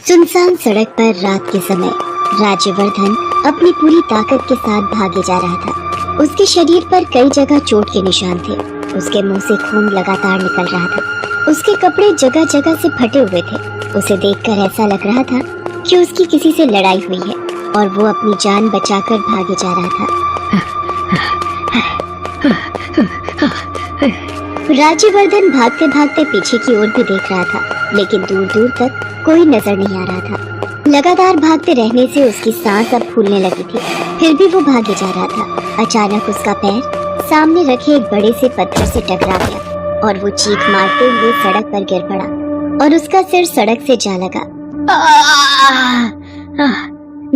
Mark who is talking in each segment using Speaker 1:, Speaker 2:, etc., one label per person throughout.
Speaker 1: सुनसान सड़क पर रात के समय राज्यवर्धन अपनी पूरी ताकत के साथ भागे जा रहा था। उसके शरीर पर कई जगह चोट के निशान थे। उसके मुंह से खून लगातार निकल रहा था। उसके कपड़े जगह जगह से फटे हुए थे। उसे देखकर ऐसा लग रहा था कि उसकी किसी से लड़ाई हुई है और वो अपनी जान बचाकर भागे जा रहा था। राज्यवर्धन भागते भागते पीछे की ओर भी देख रहा था, लेकिन दूर दूर तक कोई नजर नहीं आ रहा था। लगातार भागते रहने से उसकी सांस अब फूलने लगी थी। फिर भी वो भागे जा रहा था। अचानक उसका पैर सामने रखे एक बड़े से पत्थर से टकरा गया और वो चीख मारते हुए सड़क पर गिर पड़ा और उसका सिर सड़क से जा लगा।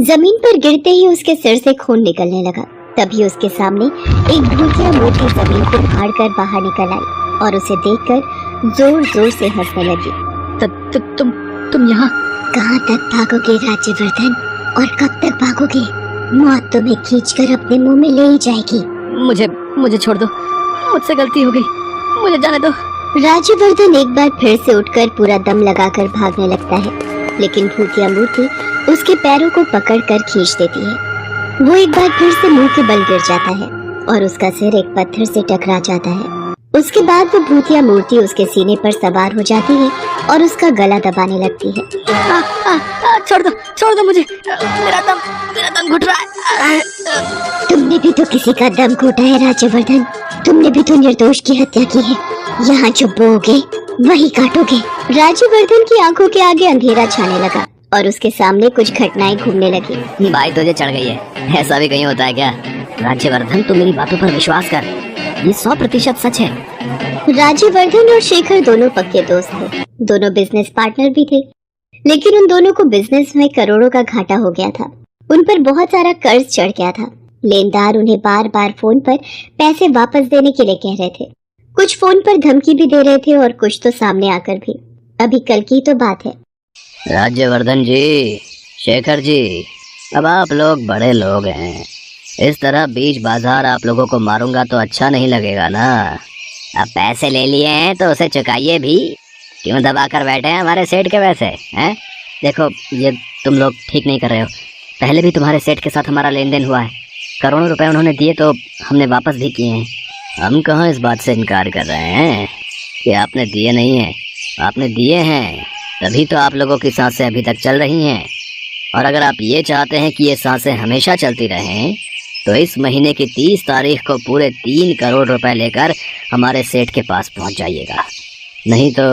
Speaker 1: जमीन पर गिरते ही उसके सिर से खून निकलने लगा। तभी उसके सामने एक भूतिया मूर्ति जमीन को फाड़कर बाहर निकल आई और उसे देखकर जोर जोर से हंसने लगी।
Speaker 2: तुम यहाँ
Speaker 1: कहाँ तक भागोगे राज्यवर्धन, और कब तक भागोगे? मौत तुम्हें खींचकर अपने मुंह में ले ही जाएगी।
Speaker 2: मुझे छोड़ दो, मुझसे गलती हो गई, मुझे जाने दो।
Speaker 1: राज्यवर्धन एक बार फिर से उठकर पूरा दम लगाकर भागने लगता है, लेकिन भूतिया मूर्ति उसके पैरों को पकड़कर खींच देती है। वो एक बार फिर से मुंह के बल गिर जाता है और उसका सिर एक पत्थर से टकरा जाता है। उसके बाद वो भूतिया मूर्ति उसके सीने पर सवार हो जाती है और उसका गला दबाने लगती है।
Speaker 2: छोड़ दो मुझे, मेरा दम घुट रहा है।
Speaker 1: तुमने भी तो किसी का दम घोटा है राज्यवर्धन। तुमने भी तो निर्दोष की हत्या की है। यहाँ जो बोओगे वही काटोगे। राज्यवर्धन की आंखों के आगे अंधेरा छाने लगा और उसके सामने कुछ घटनाएं घूमने लगी।
Speaker 2: बाई तुझे चढ़ गई है, ऐसा भी कहीं होता है क्या? राज्यवर्धन, तू मेरी बातों पर विश्वास कर, ये 100% सच है।
Speaker 1: राज्यवर्धन और शेखर दोनों पक्के दोस्त थे। दोनों बिजनेस पार्टनर भी थे, लेकिन उन दोनों को बिजनेस में करोड़ों का घाटा हो गया था। उन पर बहुत सारा कर्ज चढ़ गया था। लेनदार उन्हें बार बार फोन पर पैसे वापस देने के लिए कह रहे थे। कुछ फोन पर धमकी भी दे रहे थे और कुछ तो सामने आकर भी। अभी कल की तो बात है।
Speaker 2: राज्यवर्धन जी, शेखर जी, अब आप लोग बड़े लोग हैं। इस तरह बीच बाजार आप लोगों को मारूंगा तो अच्छा नहीं लगेगा ना। अब पैसे ले लिए हैं तो उसे चुकाइए भी। क्यों दबा कर बैठे हैं हमारे सेठ के पैसे हैं? देखो, ये तुम लोग ठीक नहीं कर रहे हो। पहले भी तुम्हारे सेठ के साथ हमारा लेन देन हुआ है। करोड़ों रुपए उन्होंने दिए तो हमने वापस भी किए हैं। हम कहाँ इस बात से इनकार कर रहे हैं कि आपने दिए नहीं हैं। आपने दिए हैं, तभी तो आप लोगों की सांसें अभी तक चल रही हैं। और अगर आप ये चाहते हैं कि ये सांसें हमेशा चलती रहें, तो इस महीने की 30 तारीख को पूरे 3 करोड़ रुपए लेकर हमारे सेठ के पास पहुंच जाइएगा। नहीं तो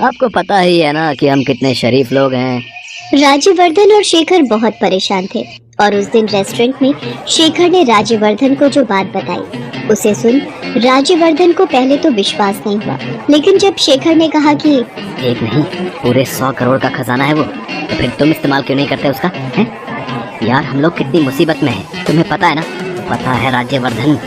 Speaker 2: आपको पता ही है ना कि हम कितने शरीफ लोग हैं।
Speaker 1: राज्यवर्धन और शेखर बहुत परेशान थे और उस दिन रेस्टोरेंट में शेखर ने राज्यवर्धन को जो बात बताई, उसे सुन राज्यवर्धन को पहले तो विश्वास नहीं हुआ। लेकिन जब शेखर ने कहा कि
Speaker 2: एक नहीं, पूरे 100 करोड़ का खजाना है वो, तो फिर तुम इस्तेमाल क्यों नहीं करते उसका? है यार, हम लोग कितनी मुसीबत में हैं, तुम्हें पता है ना? पता है राज्यवर्धन,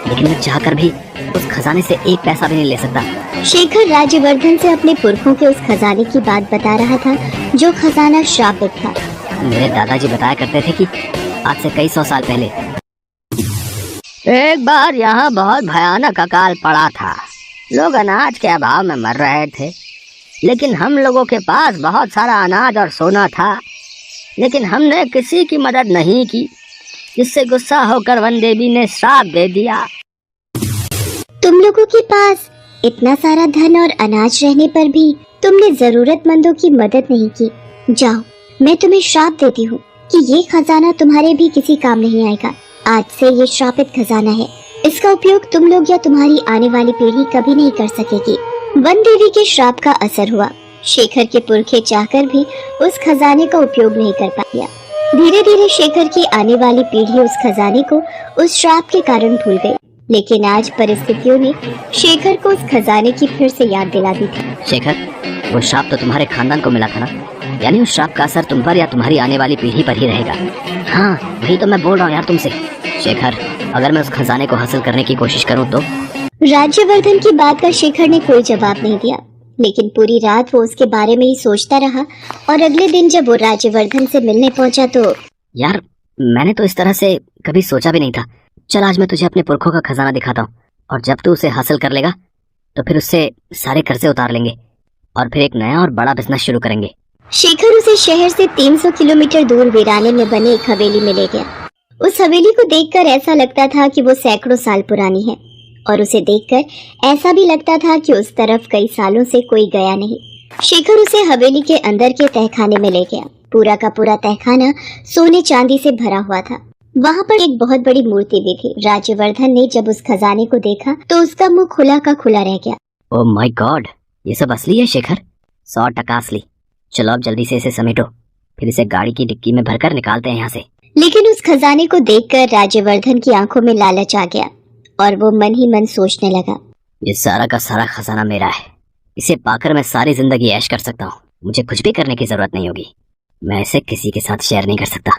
Speaker 2: लेकिन मैं चाहकर भी उस खजाने से एक पैसा भी नहीं ले सकता।
Speaker 1: शेखर राज्यवर्धन से अपने पुरखों के उस खजाने की बात बता रहा था, जो खजाना श्रापित था।
Speaker 2: मेरे दादाजी बताया करते थे कि आज से कई 100 साल पहले एक बार यहाँ बहुत भयानक अकाल पड़ा था। लोग अनाज के अभाव में मर रहे थे, लेकिन हम लोगों के पास बहुत सारा अनाज और सोना था। लेकिन हमने किसी की मदद नहीं की, जिससे गुस्सा होकर वन देवी ने श्राप दे दिया।
Speaker 1: तुम लोगों के पास इतना सारा धन और अनाज रहने पर भी तुमने जरूरतमंदों की मदद नहीं की। जाओ, मैं तुम्हें श्राप देती हूँ कि ये खजाना तुम्हारे भी किसी काम नहीं आएगा। आज से ये श्रापित खजाना है। इसका उपयोग तुम लोग या तुम्हारी आने वाली पीढ़ी कभी नहीं कर सकेगी। वन देवी के श्राप का असर हुआ। शेखर के पुरखे चाहकर भी उस खजाने का उपयोग नहीं कर पाया। धीरे धीरे शेखर की आने वाली पीढ़ी उस खजाने को उस श्राप के कारण भूल गई। लेकिन आज परिस्थितियों ने शेखर को उस खजाने की फिर से याद दिला दी थी।
Speaker 2: शेखर, वो श्राप तो तुम्हारे खानदान को मिला था ना? यानी उस श्राप का असर तुम पर या तुम्हारी आने वाली पीढ़ी पर ही रहेगा। हाँ, वही तो मैं बोल रहा हूँ यार तुमसे। शेखर, अगर मैं उस खजाने को हासिल करने की कोशिश करूँ तो?
Speaker 1: राज्यवर्धन की बात का शेखर ने कोई जवाब नहीं दिया, लेकिन पूरी रात वो उसके बारे में ही सोचता रहा। और अगले दिन जब वो राज्यवर्धन से मिलने पहुंचा तो
Speaker 2: यार, मैंने तो इस तरह से कभी सोचा भी नहीं था। चल, आज मैं तुझे अपने पुरखों का खजाना दिखाता हूँ, और जब तू उसे हासिल कर लेगा तो फिर उससे सारे कर्जे उतार लेंगे। और फिर एक नया और बड़ा बिजनेस शुरू करेंगे।
Speaker 1: शेखर उसे शहर से 300 किलोमीटर दूर वीराने में बने एक हवेली में ले गया। उस हवेली को देखकर ऐसा लगता था कि वो सैकड़ों साल पुरानी है, और उसे देखकर ऐसा भी लगता था कि उस तरफ कई सालों से कोई गया नहीं। शेखर उसे हवेली के अंदर के तहखाने में ले गया। पूरा का पूरा तहखाना सोने चांदी से भरा हुआ था। वहाँ पर एक बहुत बड़ी मूर्ति भी थी। राज्यवर्धन ने जब उस खजाने को देखा तो उसका मुंह खुला का खुला रह गया।
Speaker 2: ओह माय गॉड, ये सब असली है शेखर? 100% असली। चलो अब जल्दी से इसे समेटो, फिर इसे गाड़ी की डिक्की में भरकर निकालते हैं यहाँ से।
Speaker 1: लेकिन उस खजाने को देखकर राज्यवर्धन की आंखों में लालच आ गया और वो मन ही मन सोचने लगा,
Speaker 2: ये सारा का सारा खजाना मेरा है। इसे पाकर मैं सारी जिंदगी ऐश कर सकता हूँ। मुझे कुछ भी करने की जरूरत नहीं होगी। मैं इसे किसी के साथ शेयर नहीं कर सकता,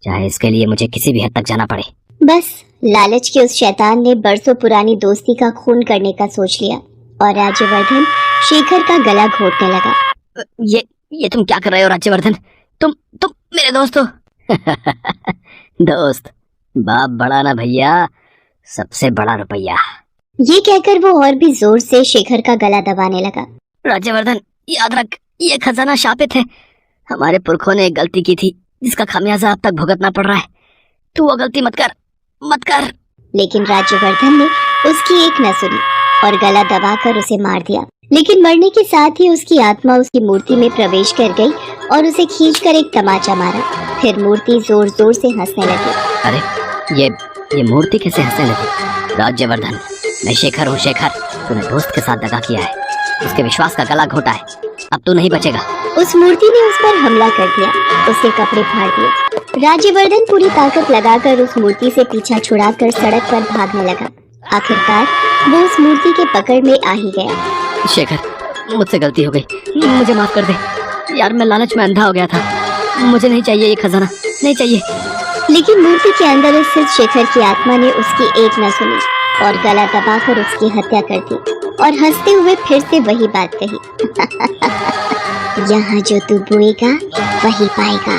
Speaker 2: चाहे इसके लिए मुझे किसी भी हद तक जाना पड़े।
Speaker 1: बस लालच के उस शैतान ने बरसों पुरानी दोस्ती का खून करने का सोच लिया और राज्यवर्धन शेखर का गला घोटने लगा।
Speaker 2: ये तुम क्या कर रहे हो राज्यवर्धन? तुम मेरे दोस्त हो। दोस्त, बाप बड़ा ना भैया, सबसे बड़ा रुपया।
Speaker 1: ये कहकर वो और भी जोर से शेखर का गला दबाने लगा।
Speaker 2: राज्यवर्धन, याद रख, ये खजाना शापित है। हमारे पुरखों ने एक गलती की थी जिसका खामियाजा अब तक भुगतना पड़ रहा है। तू वो गलती मत कर।
Speaker 1: लेकिन राज्यवर्धन ने उसकी एक न सुनी और गला दबाकर उसे मार दिया। लेकिन मरने के साथ ही उसकी आत्मा उसकी मूर्ति में प्रवेश कर गई और उसे खींचकर एक तमाचा मारा। फिर मूर्ति जोर जोर से हंसने लगी।
Speaker 2: अरे ये मूर्ति कैसे हंसने लगी? राज्यवर्धन, मैं शेखर हूँ। शेखर, तूने दोस्त के साथ दगा किया है, उसके विश्वास का गला घोटा है। अब तू नहीं बचेगा।
Speaker 1: उस मूर्ति ने उस पर हमला कर दिया, उसके कपड़े फाड़ दिए। राज्यवर्धन पूरी ताकत लगाकर उस मूर्ति से पीछा छुड़ाकर सड़क पर भागने लगा। आखिरकार वो उस मूर्ति के पकड़ में आ ही गया।
Speaker 2: शेखर, मुझसे गलती हो गई, मुझे माफ कर दे यार। मैं लालच में अंधा हो गया था। मुझे नहीं चाहिए ये खजाना, नहीं चाहिए।
Speaker 1: लेकिन मूर्ति के अंदर स्थित शेखर की आत्मा ने उसकी एक न सुनी और गला दबाकर उसकी हत्या कर दी और हंसते हुए फिर से वही बात कही। यहाँ जो तू बोएगा वही पाएगा।